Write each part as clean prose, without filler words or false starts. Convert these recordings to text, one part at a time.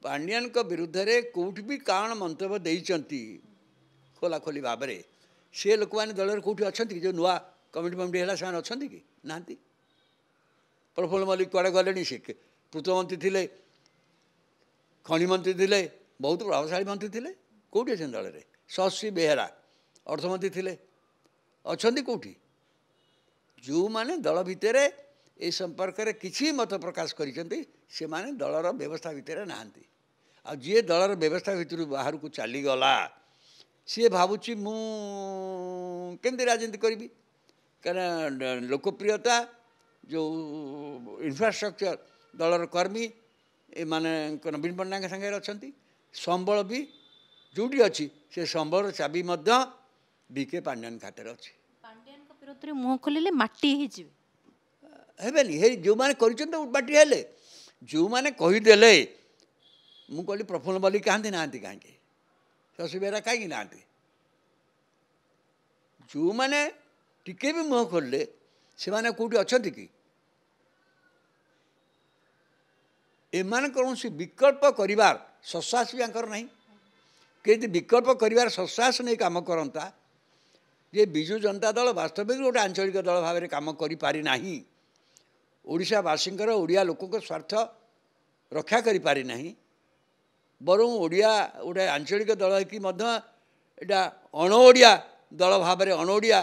पांडियान विरुद्ध रे कौट भी कारण मंतव्य देइचंती खोला खोली भाव में सी लोक मैंने दल कौटी अच्छा जो नुआ कमिटी फमिटी है अच्छा कि ना प्रफुल्ल मल्लिक कड़े गले सी पूर्त मंत्री थे खनि मंत्री थे बहुत प्रभावशाली मंत्री थे कौटी अच्छे दल में शशि बेहेरा अर्थमंत्री थे अच्छा कौटी जो मैंने दल भितर ए संपर्क में किसी मत प्रकाश कर दलर व्यवस्था भितर ना जी दलर व्यवस्था भितर बाहर को चलीगला सी भावुची केमती राजनीति करी कहीं लोकप्रियता जो इंफ्रास्ट्रक्चर दलर कर्मी ए माने नवीन पट्टनायक संगे अच्छा संबल भी जोटी अच्छी से संबल चाबी बीके पांडियान खाते अच्छी पांडियान विरोध में मुह खोलिले माटी हेबेनी हे जो मैंने करटी हेले जो मैंने कहीदेले मु कहली प्रफुल्ल मल्लिक कहती ना कहीं शशि बेहेरा कहीं ना जो मैंने टिके भी मुह खोलले से माने कौटी अच्छा कि एमान कौन विकल्प करिवार ससास भी आंकर नहीं कि विकल्प करिवार ससास नहीं काम करता जे बिजु जनता दल वास्तविक गोटे आंचलिक दल भाव में काम करि पारि नाही ओडिशावासी ओडिया लोक स्वार्थ रक्षा करि पारि नाही बरं ओडिया गोटे आंचलिक दल कि एटा अणओडिया दल भाव में अणओडिया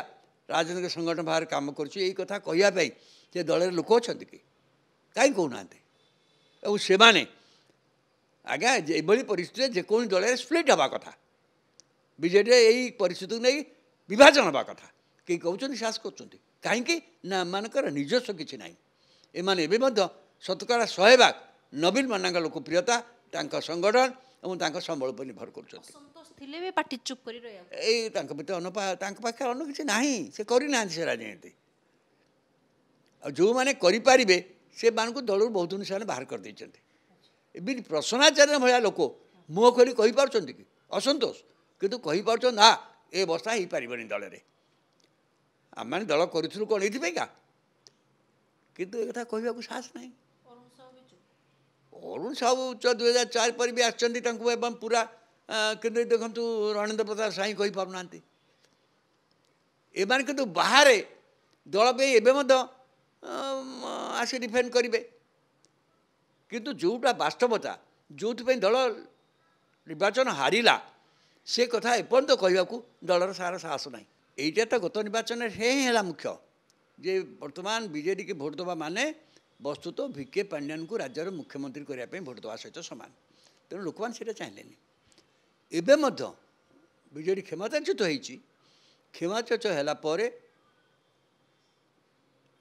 राजनीतिक संगठन भाव में काम करुच्ची कथा कहवाई से दल लोक अच्छा कि कहीं कहूना से आज्ञा ये परिस्थिति जेको दल स्प्लिट हवा कथा बीजेडी यही परिस्थिति नहीं विभाजन हवा कथा कई कहते साहस कर कहीं ना मानकर निजस्व किसी ना एमाने शतकड़ा 100 भाग नवीन पट्टनायक लोकप्रियता संगठन और संबल पर निर्भर कर पार्टी चुप पाखे अन्न किसी ना से करना से राजनीति जो मैंने करें से मानक दल बहुत से बाहर कर देते प्रसन्नाचार्य भाया लोक मुह खोली कहीपरि कि असंतोष कितु कहीपर ना ए बस्ता हो पारनि दल में आम मैंने दल करूँ कौन ये कितु एक कहवाक साहस ना अरुण साहू 2004 पर भी आम पूरा कि देखु रणेन्द्र प्रताप साई कही पारना एम कि बाहर दल पे आसी डिफेंड करेंगे किंतु जोटा वास्तवता जो दल निर्वाचन हारिला से कथा एपर्यंत कहवाक दलर सारा साहस ना यहीटा तो गत निर्वाचन है मुख्य जे वर्तमान बीजेडी के भोट दबा माने वस्तुत भिके पांडियान को राज्यर मुख्यमंत्री करने भोट दबा सहित सामान तेणु लोक मैंने चाहिए एवं बीजेडी क्षमताच्युत होती क्षमताच्युत है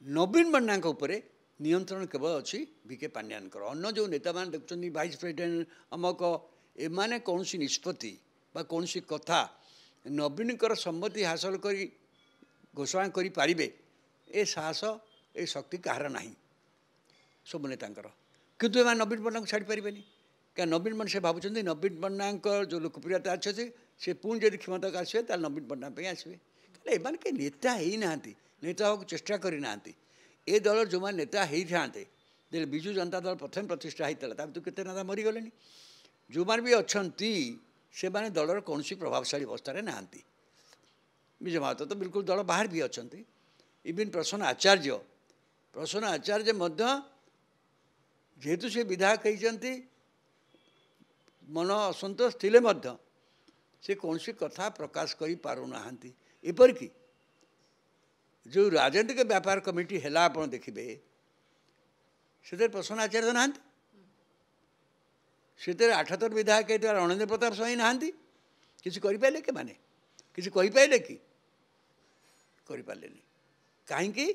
नवीन पट्टनायक उपरे नियंत्रण केवल अच्छी भिके पांडियान अन्न जो नेता मान देखते वाइस प्रेसिडेंट अमक एमाने कौन सी निष्पत्ति बा कौन सी कथा नवीन सम्मति हासिल कर घोषणा करें ए साहस ए शक्ति कहार ना सब नेता किंतु एम नवीन पट्टनायक छाड़ी पारे क्या नवीन पट्टनायक से भावुं नवीन पट्टनायक जो लोकप्रियता अच्छे से पुणी जब क्षमता आसवे तो नवीन पट्टनायक आसवे एम कहीं नेता ही ना नेता होक चेष्टा करना ए दल जो मैंने नेता होते दे बिजु जनता दल प्रथम प्रतिष्ठा होता तो केते नेता मरीगले जो मैंने भी अच्छा से मैंने दलर कौन सी प्रभावशाली अवस्था ना विजय महातो तो बिल्कुल दल बाहर भी अच्छा इवन प्रसन्न आचार्य जेहेतु से विधायक होती मन असंतोष थे से कौन सी कथा प्रकाश कर पारना एपरिक जो राजनीतिक व्यापार कमिटी है आप देखिए से प्रसन्न आचार्य ना से 78 विधायक रणेन्द्र प्रताप स्वाई ना किसी करें के माने किसी कहीपारे कि करें कहीं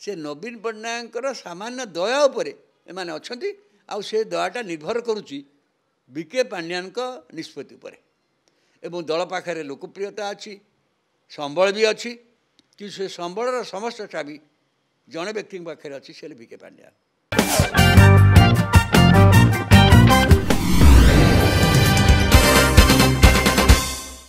से नवीन पट्टनायक सामान्य दया उपर एमाने अच्छा आउ से दयाटा निर्भर करुच्ची बीके पांडियान निष्पत्ति उपर एवं दल पाखे लोकप्रियता अच्छी संबल भी अच्छी कि से संबलर समस्त चाबी जड़े व्यक्ति पाखे अच्छी से बीके पांडियान।